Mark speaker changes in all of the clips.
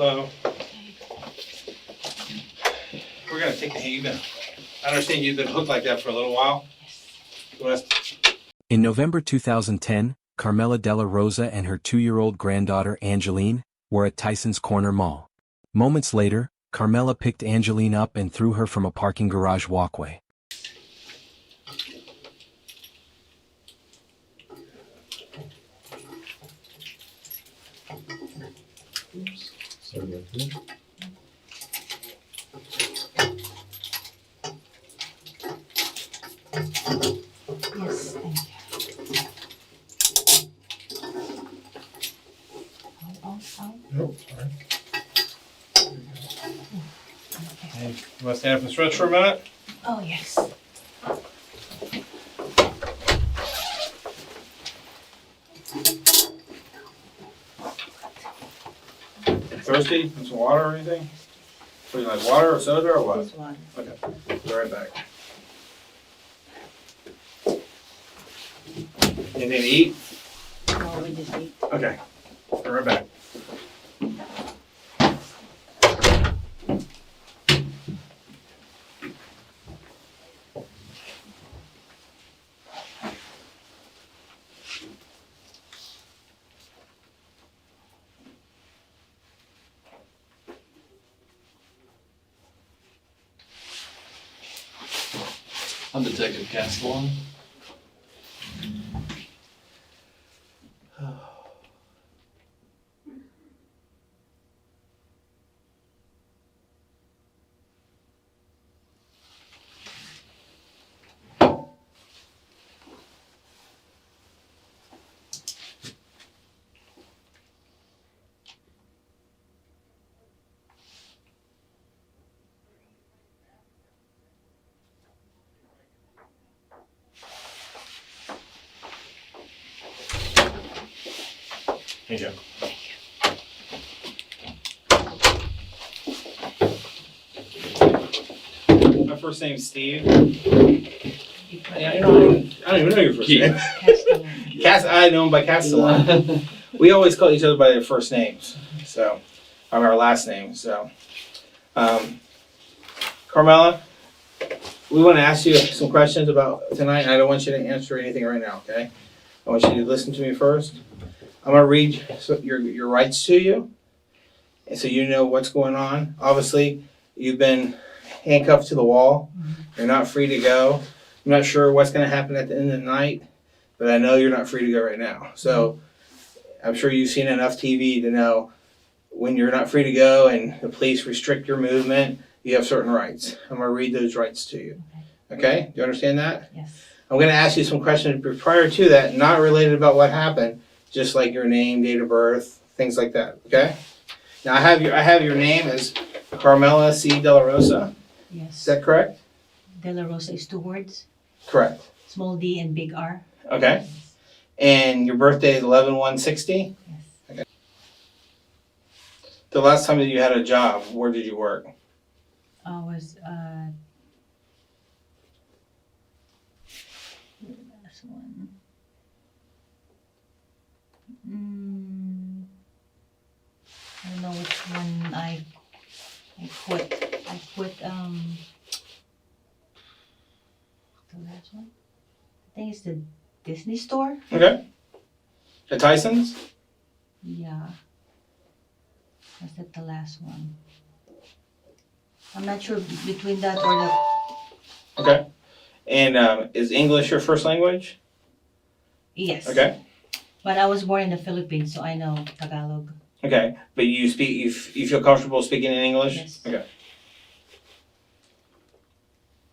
Speaker 1: Hello. We're gonna take the hand. I understand you've been hooked like that for a little while. Yes.
Speaker 2: In November 2010, Carmella Della Rosa and her 2-year-old granddaughter Angeline were at Tysons Corner Mall. Moments later, Carmella picked Angeline up and threw her from a parking garage walkway.
Speaker 3: Oops. Sorry about that.
Speaker 4: Yes, thank you. Oh.
Speaker 3: Nope, sorry.
Speaker 4: Okay.
Speaker 1: Hey, you want to stand up and stretch for a minute?
Speaker 4: Oh, yes.
Speaker 1: Thirsty? Want some water or anything? What do you like, water or soda or what?
Speaker 4: This one.
Speaker 1: Okay, be right back. Anything to eat?
Speaker 4: No, we just eat.
Speaker 1: Okay, be right back.
Speaker 3: I'm Detective Castellan.
Speaker 1: Here you go. My first name's Steve. Yeah, I don't even know your first name. I know him by Castellan. We always call each other by their first names, so our last name. So, Carmella, we want to ask you some questions about tonight. I don't want you to answer anything right now, okay? I want you to listen to me first. I'm gonna read your rights to you, and so you know what's going on. Obviously, you've been handcuffed to the wall. You're not free to go. I'm not sure what's gonna happen at the end of the night, but I know you're not free to go right now. So I'm sure you've seen enough TV to know when you're not free to go and the police restrict your movement, you have certain rights. I'm gonna read those rights to you. Okay? Do you understand that?
Speaker 4: Yes.
Speaker 1: I'm gonna ask you some questions prior to that, not related about what happened. Just like your name, date of birth, things like that. Okay. Now I have your name as Carmella C. Della Rosa.
Speaker 4: Yes.
Speaker 1: Is that correct?
Speaker 4: Della Rosa is 2 words.
Speaker 1: Correct.
Speaker 4: Small d and big R.
Speaker 1: Okay. And your birthday is 11/1/60.
Speaker 4: Yes.
Speaker 1: Okay. The last time that you had a job, where did you work?
Speaker 4: I was last one. I don't know which one I quit. I quit the last one. I think it's the Disney store.
Speaker 1: Okay. At Tysons?
Speaker 4: Yeah. Was that the last one? I'm not sure between that or the.
Speaker 1: Okay. And is English your first language?
Speaker 4: Yes.
Speaker 1: Okay.
Speaker 4: But I was born in the Philippines, so I know Tagalog.
Speaker 1: Okay. But you feel comfortable speaking in English?
Speaker 4: Yes.
Speaker 1: Okay.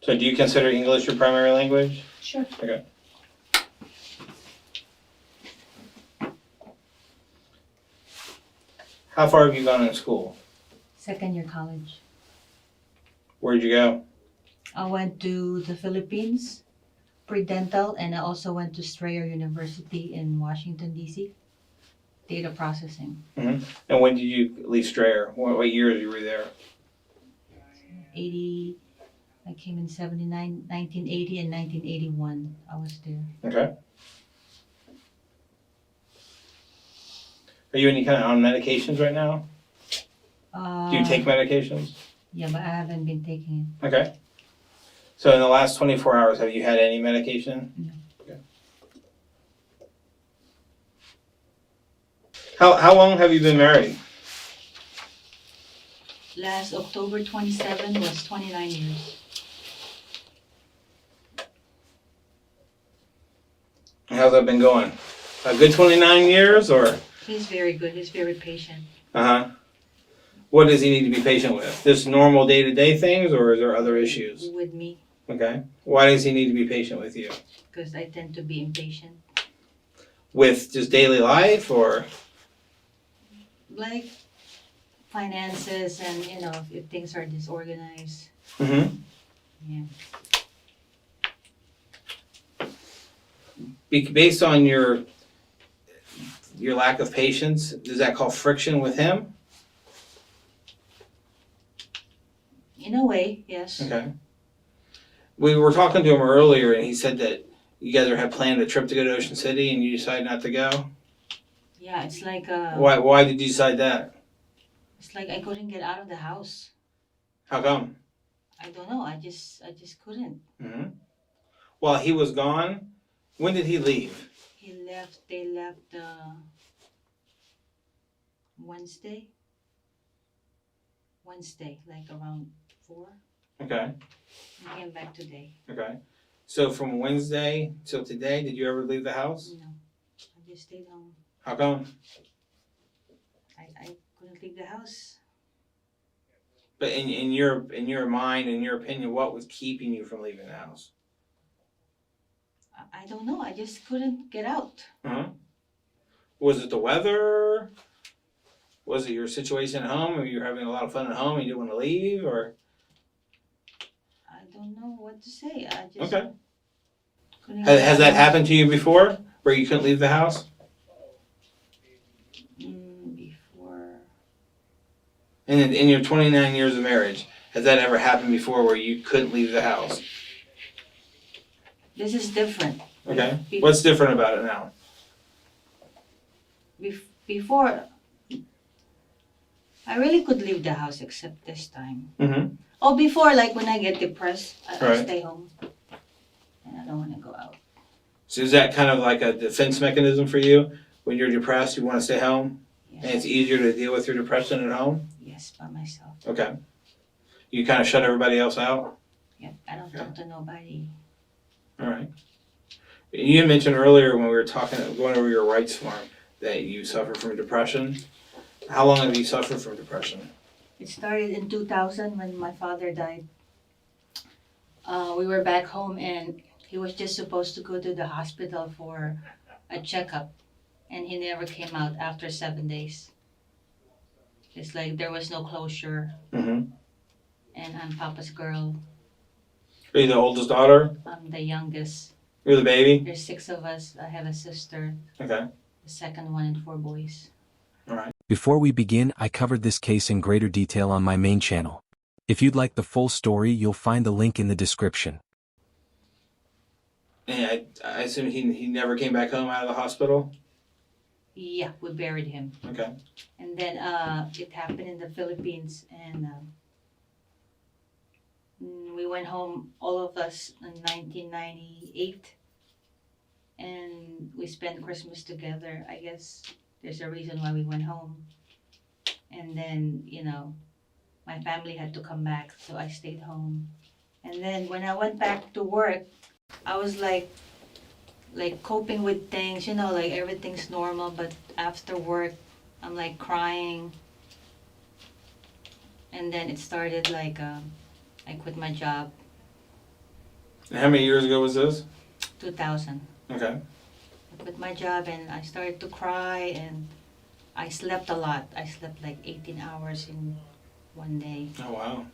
Speaker 1: So do you consider English your primary language?
Speaker 4: Sure.
Speaker 1: Okay. How far have you gone in school?
Speaker 4: 2nd year college.
Speaker 1: Where'd you go?
Speaker 4: I went to the Philippines, pre-dental, and I also went to Strayer University in Washington, D.C. Data processing.
Speaker 1: And when did you leave Strayer? What years you were there?
Speaker 4: 80, I came in 79, 1980 and 1981. I was there.
Speaker 1: Okay. Are you any kind of on medications right now? Do you take medications?
Speaker 4: Yeah, but I haven't been taking
Speaker 1: Okay. So in the last 24 hours, have you had any medication?
Speaker 4: No.
Speaker 1: Okay. How long have you been married?
Speaker 4: it. Last October 27 was 29 years.
Speaker 1: How's that been going? A good 29 years or?
Speaker 4: He's very good. He's very patient.
Speaker 1: Uh-huh. What does he need to be patient with? Just normal day-to-day things or is there other issues?
Speaker 4: With me,
Speaker 1: Okay. Why does he need to be patient with you?
Speaker 4: because I tend to be impatient.
Speaker 1: With just daily life or?
Speaker 4: Like finances and, if things are disorganized.
Speaker 1: Mm-hmm.
Speaker 4: Yeah.
Speaker 1: Based on your lack of patience, does that cause friction with him?
Speaker 4: In a way, yes.
Speaker 1: Okay. We were talking to him earlier and he said that you guys had planned a trip to go to Ocean City and you decided not to go.
Speaker 4: Yeah, it's like
Speaker 1: Why did you decide that?
Speaker 4: it's like I couldn't get out of the house.
Speaker 1: How come?
Speaker 4: I don't know. I just couldn't.
Speaker 1: Mm-hmm. While he was gone, when did he leave?
Speaker 4: They left Wednesday. Wednesday, like around 4.
Speaker 1: Okay.
Speaker 4: We came back today.
Speaker 1: Okay. So from Wednesday till today, did you ever leave the house?
Speaker 4: No. I just stayed home.
Speaker 1: How come?
Speaker 4: I couldn't leave the house.
Speaker 1: But in your mind, in your opinion, what was keeping you from leaving the house?
Speaker 4: I don't know. I just couldn't get out.
Speaker 1: Uh-huh. Was it the weather? Was it your situation at home? Or you were having a lot of fun at home and you didn't want to leave? Or
Speaker 4: I don't know what to say. I just
Speaker 1: okay.
Speaker 4: couldn't get
Speaker 1: Has
Speaker 4: out.
Speaker 1: that happened to you before, where you couldn't leave the house?
Speaker 4: Before.
Speaker 1: And in your 29 years of marriage, has that ever happened before, where you couldn't leave the house?
Speaker 4: This is different.
Speaker 1: Okay.
Speaker 4: Be-
Speaker 1: What's different about it now?
Speaker 4: Before, I really could leave the house except this time.
Speaker 1: Mm-hmm.
Speaker 4: Oh, before, like when I get depressed, I
Speaker 1: Right.
Speaker 4: stay home. And I don't want to go out.
Speaker 1: So is that kind of like a defense mechanism for you? When you're depressed, you want to stay home?
Speaker 4: Yes.
Speaker 1: And it's easier to deal with your depression at home?
Speaker 4: Yes, by myself.
Speaker 1: Okay. You kind of shut everybody else out?
Speaker 4: Yep, I don't talk to nobody.
Speaker 1: All right. You mentioned earlier when we were going over your rights form, that you suffer from depression. How long have you suffered from depression?
Speaker 4: It started in 2000 when my father died. We were back home and he was just supposed to go to the hospital for a checkup. And he never came out after 7 days. It's like there was no closure.
Speaker 1: Mm-hmm.
Speaker 4: And I'm Papa's girl.
Speaker 1: Are you the oldest daughter?
Speaker 4: I'm the youngest.
Speaker 1: You're the baby?
Speaker 4: There's 6 of us. I have a sister,
Speaker 1: Okay.
Speaker 4: the second one, and 4 boys.
Speaker 1: All right.
Speaker 2: Before we begin, I covered this case in greater detail on my main channel. If you'd like the full story, you'll find the link in the description.
Speaker 1: And I assume he never came back home out of the hospital?
Speaker 4: Yeah, we buried him.
Speaker 1: Okay.
Speaker 4: And then it happened in the Philippines, and we went home, all of us, in 1998, and we spent Christmas together. I guess there's a reason why we went home. And then, my family had to come back, so I stayed home. And then when I went back to work, I was like coping with things, like everything's normal, but after work, I'm like crying. And then it started like, I quit my job,
Speaker 1: And how many years ago was this?
Speaker 4: 2000.
Speaker 1: Okay.
Speaker 4: I quit my job and I started to cry, and I slept a lot. I slept like 18 hours in one day.
Speaker 1: Oh, wow.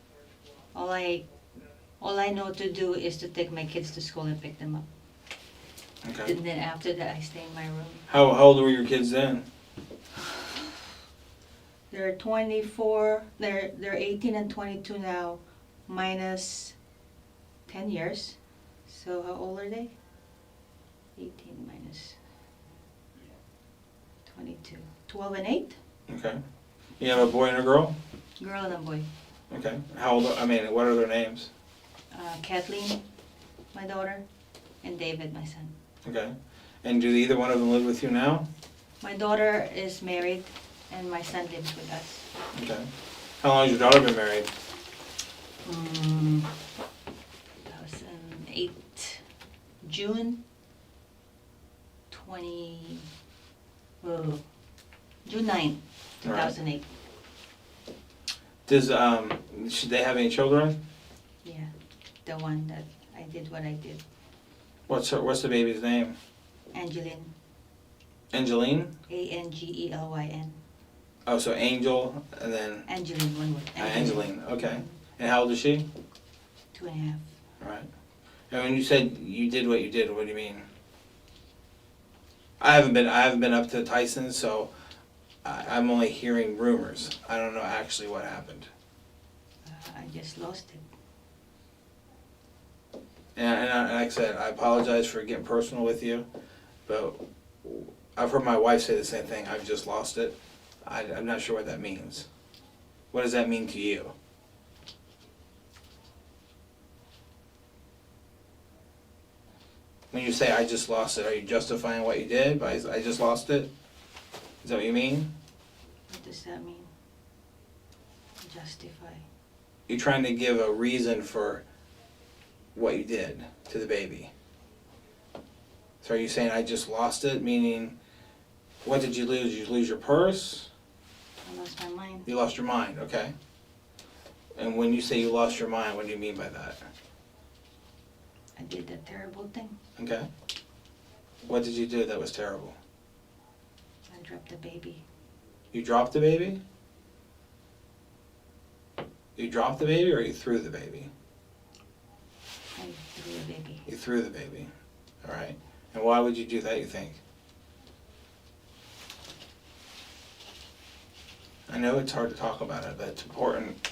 Speaker 4: All I know to do is to take my kids to school and pick them up.
Speaker 1: Okay.
Speaker 4: And then after that, I stay in my room.
Speaker 1: How old were your kids then?
Speaker 4: They're 24, they're 18 and 22 now, minus 10 years. So how old are they? 18 minus 22. 12 and 8?
Speaker 1: Okay. You have a boy and a girl?
Speaker 4: Girl and a boy.
Speaker 1: Okay. How old, what are their names?
Speaker 4: Kathleen, my daughter, and David, my son.
Speaker 1: Okay. And do either one of them live with you now?
Speaker 4: My daughter is married, and my son lives with us.
Speaker 1: Okay. How long has your daughter been married?
Speaker 4: 2008, June 20, June 9, 2008.
Speaker 1: Should they have any children?
Speaker 4: Yeah, the one that I did what I did.
Speaker 1: What's the baby's name?
Speaker 4: Angeline,
Speaker 1: Angeline?
Speaker 4: Angelyn.
Speaker 1: Oh, so Angel and then
Speaker 4: Angeline, one word.
Speaker 1: Angeline. Okay. And how old is she?
Speaker 4: 2.5.
Speaker 1: All right. And when you said you did what you did, what do you mean? I haven't been up to Tysons, so I'm only hearing rumors. I don't know actually what happened.
Speaker 4: I just lost it.
Speaker 1: And like I said, I apologize for getting personal with you, but I've heard my wife say the same thing. I've just lost it. I'm not sure what that means. What does that mean to you? When you say I just lost it, are you justifying what you did by I just lost it? Is that what you mean?
Speaker 4: What does that mean? Justify.
Speaker 1: You're trying to give a reason for what you did to the baby. So are you saying I just lost it, meaning what did you lose? Did you lose your purse?
Speaker 4: I lost my mind.
Speaker 1: You lost your mind, okay. And when you say you lost your mind, what do you mean by that?
Speaker 4: I did that terrible thing.
Speaker 1: Okay. What did you do that was terrible?
Speaker 4: I dropped the baby.
Speaker 1: You dropped the baby? You dropped the baby or you threw the baby?
Speaker 4: I threw the baby.
Speaker 1: You threw the baby. All right. And why would you do that, you think? I know it's hard to talk about it, but it's important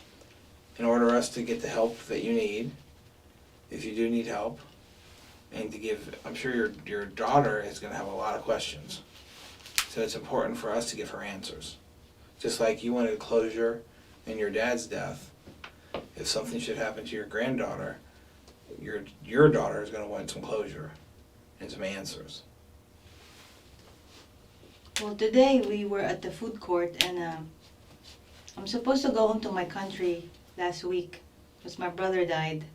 Speaker 1: in order for us to get the help that you need, if you do need help, and to give, I'm sure your daughter is going to have a lot of questions. So it's important for us to give her answers. Just like you wanted closure in your dad's death, if something should happen to your granddaughter, your daughter is going to want some closure and some answers.
Speaker 4: Well, today we were at the food court, and I'm supposed to go home to my country last week because my brother died.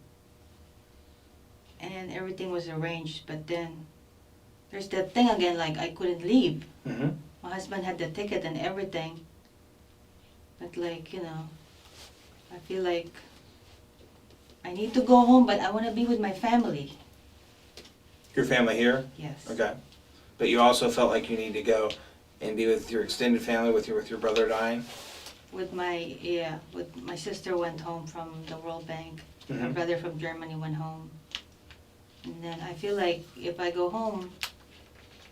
Speaker 4: And everything was arranged, but then there's that thing again, like I couldn't leave.
Speaker 1: Mm-hmm.
Speaker 4: My husband had the ticket and everything. But like, I feel like I need to go home, but I want to be with my family.
Speaker 1: Your family here?
Speaker 4: Yes.
Speaker 1: Okay. But you also felt like you need to go and be with your extended family with your brother dying?
Speaker 4: With my sister went home from the World Bank. My
Speaker 1: Mm-hmm.
Speaker 4: brother from Germany went home. And then I feel like if I go home,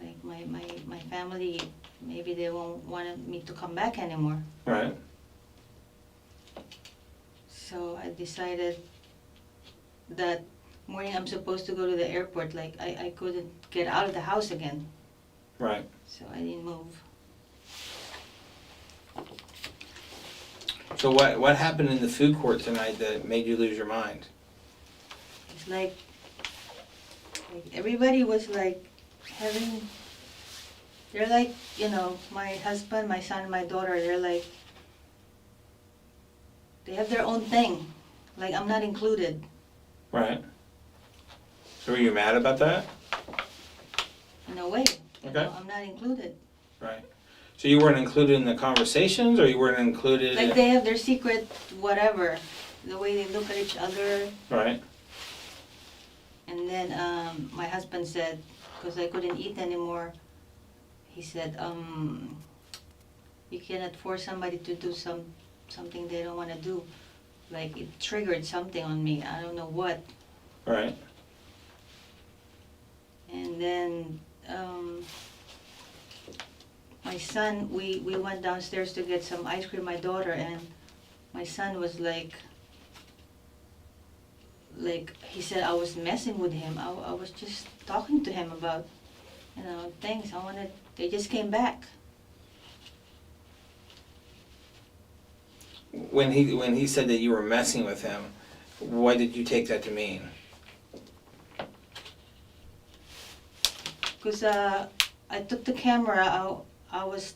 Speaker 4: like my family, maybe they won't want me to come back anymore.
Speaker 1: Right.
Speaker 4: So I decided that morning I'm supposed to go to the airport, like I couldn't get out of the house again.
Speaker 1: Right.
Speaker 4: So I didn't move.
Speaker 1: So what happened in the food court tonight that made you lose your mind?
Speaker 4: It's like everybody was like they're like, my husband, my son, my daughter, they have their own thing. Like I'm not included.
Speaker 1: Right. So were you mad about that?
Speaker 4: In a way.
Speaker 1: Okay.
Speaker 4: I'm not included.
Speaker 1: Right. So you weren't included in the conversations, or you weren't included
Speaker 4: Like they have their secret whatever, the way they look at each other.
Speaker 1: Right.
Speaker 4: And then my husband said, because I couldn't eat anymore, he said, you cannot force somebody to do something they don't want to do. Like it triggered something on me. I don't know what.
Speaker 1: Right.
Speaker 4: And then my son, we went downstairs to get some ice cream, my daughter, and my son was like he said I was messing with him. I was just talking to him about, things. They just came back.
Speaker 1: when he said that you were messing with him, what did you take that to mean?
Speaker 4: Because I took the camera, I was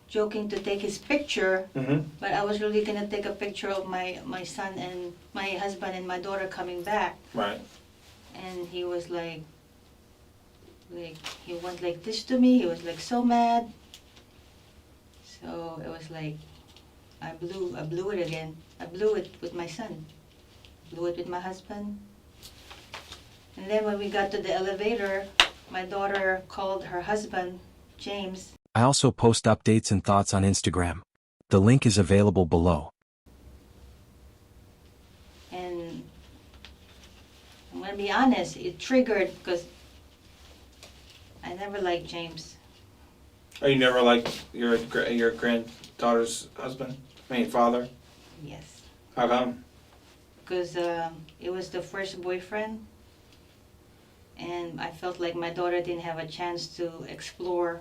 Speaker 4: joking to take his picture,
Speaker 1: Mm-hmm.
Speaker 4: but I was really gonna take a picture of my son and my husband and my daughter coming back.
Speaker 1: Right.
Speaker 4: And he was like he went like this to me. He was like so mad. So it was like I blew it again. I blew it with my son. Blew it with my husband. And then when we got to the elevator, my daughter called her husband, James.
Speaker 2: I also post updates and thoughts on Instagram. The link is available below.
Speaker 4: And I'm gonna be honest, it triggered because I never liked James.
Speaker 1: Oh, you never liked your granddaughter's husband? I mean, father?
Speaker 4: Yes.
Speaker 1: How come?
Speaker 4: Because it was the first boyfriend, and I felt like my daughter didn't have a chance to explore,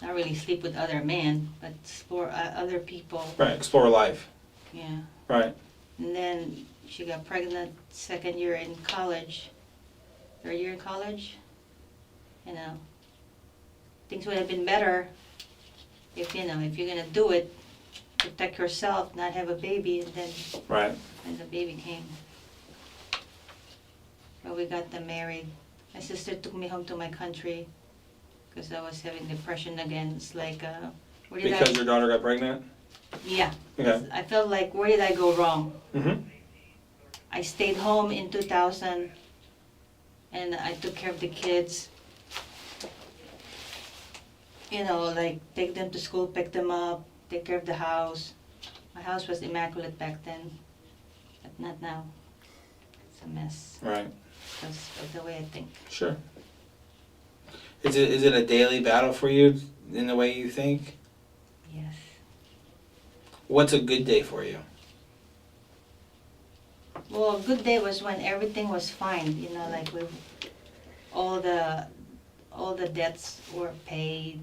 Speaker 4: not really sleep with other men, but explore other people.
Speaker 1: Right, explore life.
Speaker 4: Yeah.
Speaker 1: Right.
Speaker 4: And then she got pregnant second year in college, third year in college. You know, things would have been better if, you know, if you're gonna do it, protect yourself, not have a baby, and then
Speaker 1: Right.
Speaker 4: when the baby came. But we got them married. My sister took me home to my country because I was having depression again. It's like, where did
Speaker 1: Because your daughter got pregnant?
Speaker 4: Yeah.
Speaker 1: Okay.
Speaker 4: I felt like, where did I go wrong?
Speaker 1: Mm-hmm.
Speaker 4: I stayed home in 2000 and I took care of the kids. You know, like take them to school, pick them up, take care of the house. My house was immaculate back then, but not now. It's a mess
Speaker 1: Right.
Speaker 4: because of the way I think.
Speaker 1: Sure. Is it a daily battle for you in the way you think?
Speaker 4: Yes.
Speaker 1: What's a good day for you?
Speaker 4: Well, a good day was when everything was fine, you know, like with all the debts were paid.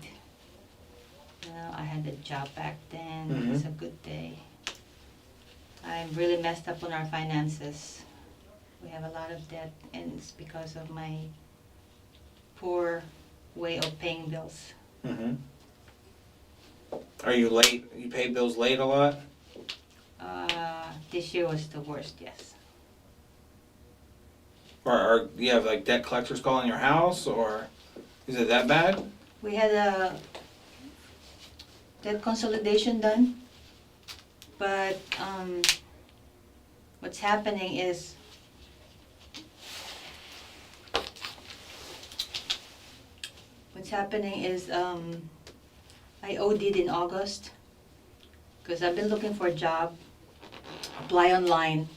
Speaker 4: You know, I had a job back then. It was a good day. I'm really messed up on our finances. We have a lot of debt, and it's because of my poor way of paying bills.
Speaker 1: Mm-hmm. Are you late? You pay bills late a lot?
Speaker 4: This year was the worst, yes.
Speaker 1: Or do you have like debt collectors calling your house, or is it that bad?
Speaker 4: We had a debt consolidation done, but what's happening is I OD'd in August because I've been looking for a job, apply online,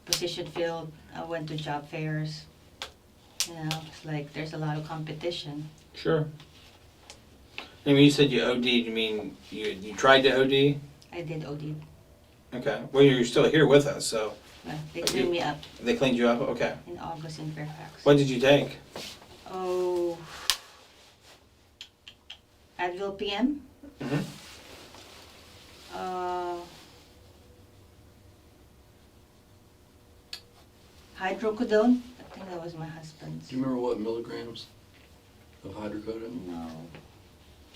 Speaker 4: position filled. I went to job fairs. You know, it's like there's a lot of competition.
Speaker 1: Sure. And when you said you OD'd, you mean you tried to OD?
Speaker 4: I did OD.
Speaker 1: Okay. Well, you're still here with us, so
Speaker 4: Well, they cleaned me up
Speaker 1: they cleaned you up? Okay.
Speaker 4: in August in Fairfax.
Speaker 1: What did you take?
Speaker 4: Oh, Advil PM.
Speaker 1: Mm-hmm.
Speaker 4: Hydrocodone. I think that was my husband's.
Speaker 3: Do you remember what milligrams of hydrocodone?
Speaker 4: No.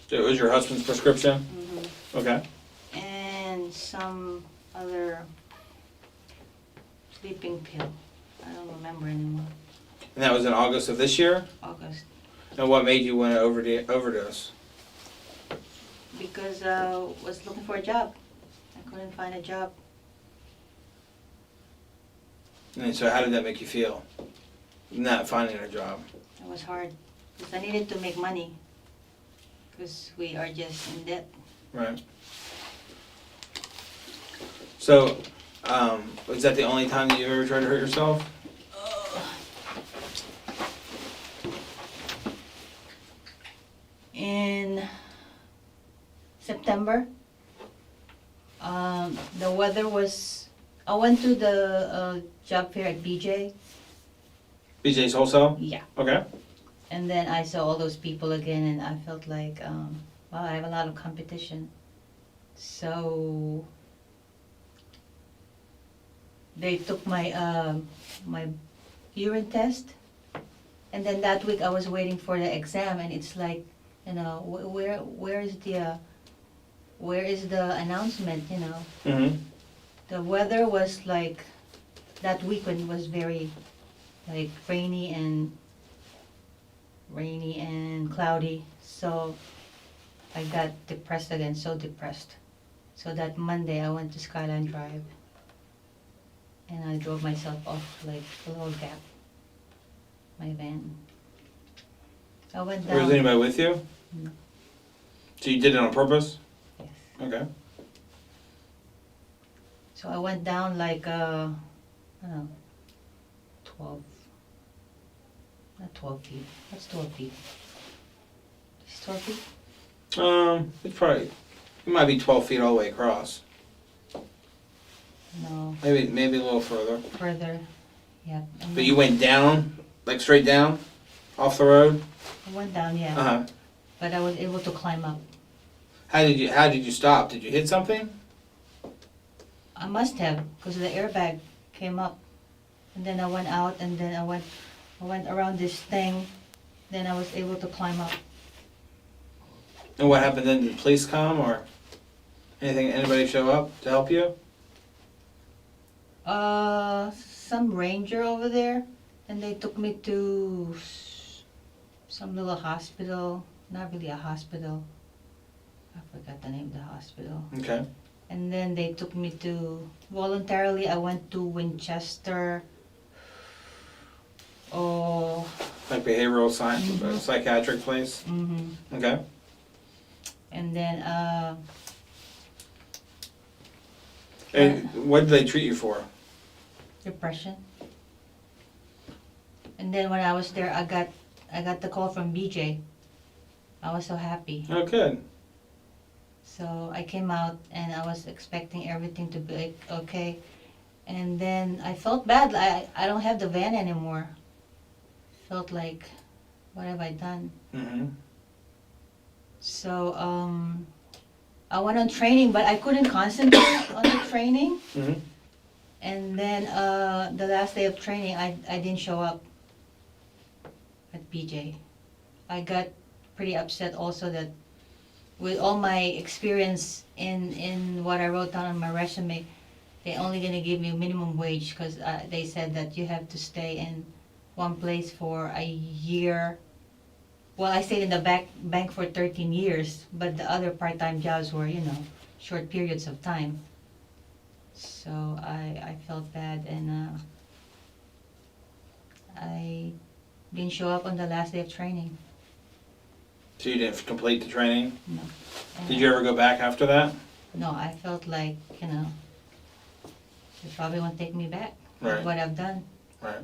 Speaker 1: So it was your husband's prescription?
Speaker 4: Hmm.
Speaker 1: Okay.
Speaker 4: And some other sleeping pill. I don't remember anymore.
Speaker 1: And that was in August of this year?
Speaker 4: August.
Speaker 1: And what made you want to overdose?
Speaker 4: Because I was looking for a job. I couldn't find a job.
Speaker 1: And so how did that make you feel? Not finding a job.
Speaker 4: It was hard. Because I needed to make money. Because we are just in debt.
Speaker 1: Right. So, was that the only time that you ever tried to hurt yourself?
Speaker 4: In September, the weather was, I went to the job fair at BJ.
Speaker 1: BJ's Wholesale?
Speaker 4: Yeah.
Speaker 1: Okay.
Speaker 4: And then I saw all those people again and I felt like, wow, I have a lot of competition. So they took my urine test, and then that week I was waiting for the exam, and it's like, you know, where is the announcement, you know?
Speaker 1: Mm-hmm.
Speaker 4: The weather was like, that weekend was very like rainy and cloudy, so I got depressed again, so depressed. So that Monday I went to Skyline Drive and I drove myself off like a little gap, my van. I went
Speaker 1: Was
Speaker 4: down.
Speaker 1: anybody with you?
Speaker 4: No.
Speaker 1: So you did it on purpose?
Speaker 4: Yes.
Speaker 1: Okay.
Speaker 4: So I went down like, I don't know, 12, not 12 feet. What's 12 feet? Is 12 feet?
Speaker 1: It's probably, it might be 12 feet all the way across.
Speaker 4: No,
Speaker 1: Maybe a little further.
Speaker 4: further. Yeah. And
Speaker 1: But
Speaker 4: then
Speaker 1: you went down, like straight down, off the road?
Speaker 4: I went down, yeah.
Speaker 1: Uh-huh.
Speaker 4: But I was able to climb up.
Speaker 1: How did you stop? Did you hit something?
Speaker 4: I must have, because the airbag came up. And then I went out, and then I went around this thing. Then I was able to climb up.
Speaker 1: And what happened then? Did the police come or anybody show up to help you?
Speaker 4: Some ranger over there, and they took me to some little hospital. Not really a hospital. I forgot the name of the hospital.
Speaker 1: Okay.
Speaker 4: And then they took me to, voluntarily I went to Winchester. Oh.
Speaker 1: Like behavioral science,
Speaker 4: Mhm.
Speaker 1: psychiatric place?
Speaker 4: Mhm.
Speaker 1: Okay.
Speaker 4: And then
Speaker 1: And what did they treat you for?
Speaker 4: depression. And then when I was there, I got the call from BJ. I was so happy.
Speaker 1: Oh, good.
Speaker 4: So I came out and I was expecting everything to be okay. And then I felt bad. I don't have the van anymore. Felt like, what have I done?
Speaker 1: Mm-hmm.
Speaker 4: So I went on training, but I couldn't concentrate on the training.
Speaker 1: Mm-hmm.
Speaker 4: And then the last day of training, I didn't show up at BJ. I got pretty upset also that with all my experience in what I wrote down on my resume, they're only gonna give me minimum wage because they said that you have to stay in one place for a year. Well, I stayed in the bank for 13 years, but the other part-time jobs were, you know, short periods of time. So I felt bad, and I didn't show up on the last day of training.
Speaker 1: So you didn't complete the training?
Speaker 4: No. And
Speaker 1: Did you ever go back after that?
Speaker 4: No, I felt like, you know, they probably won't take me back with
Speaker 1: Right.
Speaker 4: what I've done.
Speaker 1: Right.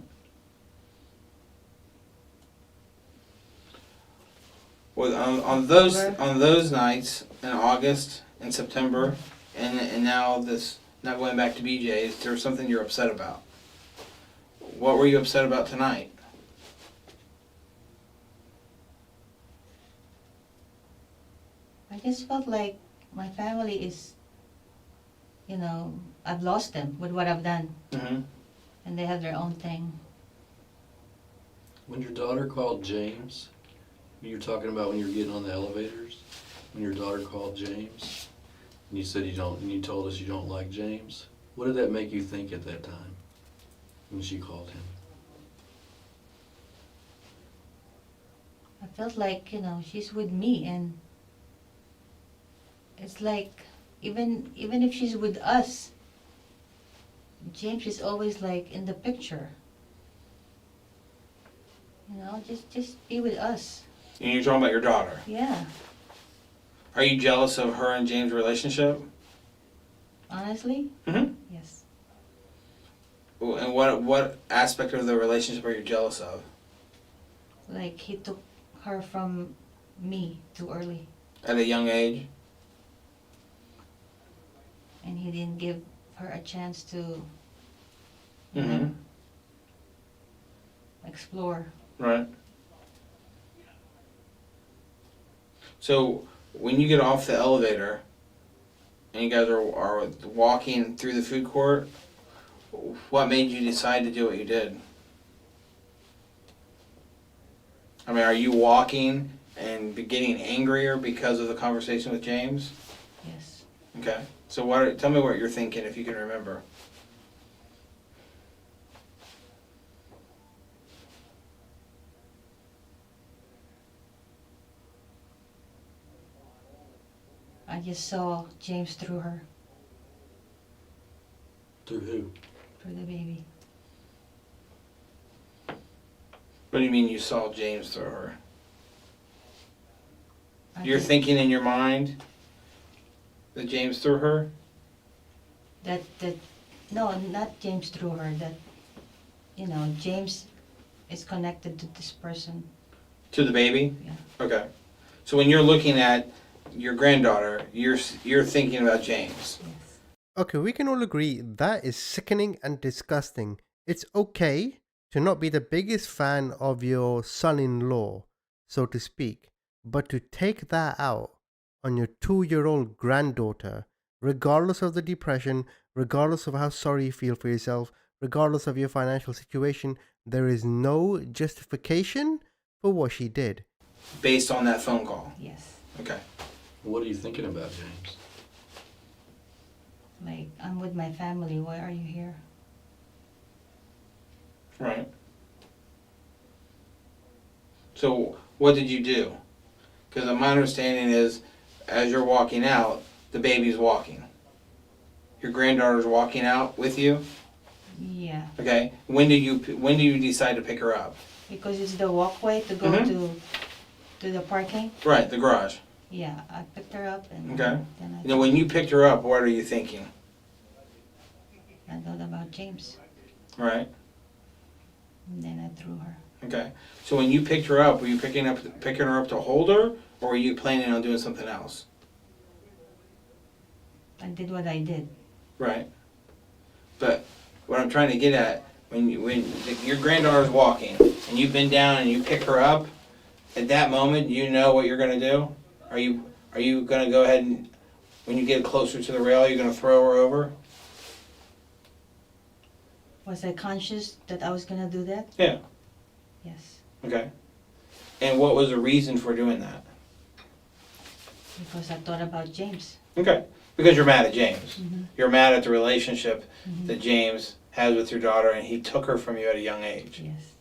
Speaker 1: Well, on those nights in August and September, and now going back to BJ, is there something you're upset about? What were you upset about tonight?
Speaker 4: I just felt like my family is, you know, I've lost them with what I've done,
Speaker 1: Mm-hmm.
Speaker 4: and they have their own thing.
Speaker 3: When your daughter called James, you were talking about when you were getting on the elevators, when your daughter called James, and you said and you told us you don't like James. What did that make you think at that time when she called him?
Speaker 4: I felt like, you know, she's with me, and it's like, even if she's with us, James is always like in the picture. You know, just be with us.
Speaker 1: And you're talking about your daughter.
Speaker 4: Yeah,
Speaker 1: Are you jealous of her and James' relationship?
Speaker 4: honestly,
Speaker 1: Mm-hmm.
Speaker 4: yes.
Speaker 1: And what aspect of the relationship are you jealous of?
Speaker 4: Like he took her from me too early,
Speaker 1: At a young age?
Speaker 4: and he didn't give her a chance to, you
Speaker 1: Mm-hmm.
Speaker 4: know, explore.
Speaker 1: Right. So when you get off the elevator and you guys are walking through the food court, what made you decide to do what you did? I mean, are you walking and getting angrier because of the conversation with James?
Speaker 4: Yes.
Speaker 1: Okay. So tell me what you're thinking, if you can remember.
Speaker 4: I just saw James through her,
Speaker 3: Through who?
Speaker 4: through the baby.
Speaker 1: What do you mean you saw James through her? You're
Speaker 4: just-
Speaker 1: thinking in your mind that James threw her?
Speaker 4: that no, not James through her, that James is connected to this person.
Speaker 1: To the baby?
Speaker 4: Yeah.
Speaker 1: Okay. So when you're looking at your granddaughter, you're thinking about James.
Speaker 4: Yes.
Speaker 5: Okay, we can all agree that is sickening and disgusting. It's okay to not be the biggest fan of your son-in-law, so to speak, but to take that out on your 2-year-old granddaughter, regardless of the depression, regardless of how sorry you feel for yourself, regardless of your financial situation, there is no justification for what she did.
Speaker 1: Based on that phone call.
Speaker 4: Yes.
Speaker 1: Okay.
Speaker 3: What are you thinking about, James?
Speaker 4: Like, I'm with my family. Why are you here?
Speaker 1: Right. So what did you do? Because my understanding is, as you're walking out, the baby's walking. Your granddaughter's walking out with you.
Speaker 4: Yeah,
Speaker 1: Okay. When do you decide to pick her up?
Speaker 4: because it's the walkway to go
Speaker 1: Mhm.
Speaker 4: to the parking.
Speaker 1: Right, the garage.
Speaker 4: Yeah, I picked her up and
Speaker 1: Okay.
Speaker 4: then
Speaker 1: You know, when you picked her up, what are you thinking?
Speaker 4: I thought about James,
Speaker 1: Right.
Speaker 4: and then I threw her.
Speaker 1: Okay. So when you picked her up, were you picking her up to hold her, or were you planning on doing something else?
Speaker 4: I did what I did.
Speaker 1: Right. But what I'm trying to get at, when your granddaughter's walking and you bend down and you pick her up, at that moment you know what you're gonna do. Are you gonna go ahead and, when you get closer to the rail, you're gonna throw her over?
Speaker 4: Was I conscious that I was gonna do that?
Speaker 1: Yeah.
Speaker 4: Yes,
Speaker 1: Okay. And what was the reason for doing that?
Speaker 4: because I thought about James.
Speaker 1: Okay. Because you're mad at James.
Speaker 4: Mhm.
Speaker 1: You're mad at the relationship
Speaker 4: Mhm.
Speaker 1: that James has with your daughter, and he took her from you at a young age.
Speaker 4: Yes,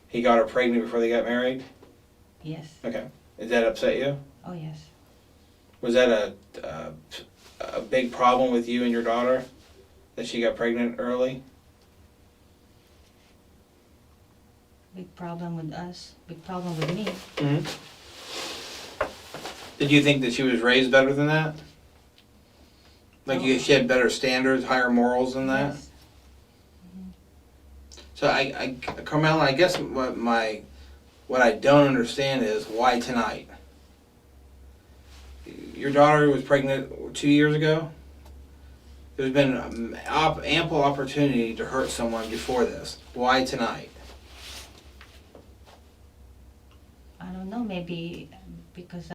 Speaker 1: He got her pregnant before they got married?
Speaker 4: yes,
Speaker 1: Okay. Did that upset you?
Speaker 4: oh yes.
Speaker 1: Was that a big problem with you and your daughter? That she got pregnant early?
Speaker 4: Big problem with us, big problem with me.
Speaker 1: Mm-hmm. Did you think that she was raised better than that? Like she had better standards, higher morals than that?
Speaker 4: Yes.
Speaker 1: So Carmella, I guess what I don't understand is why tonight? Your daughter was pregnant 2 years ago? There's been ample opportunity to hurt someone before this. Why tonight?
Speaker 4: I don't know, maybe because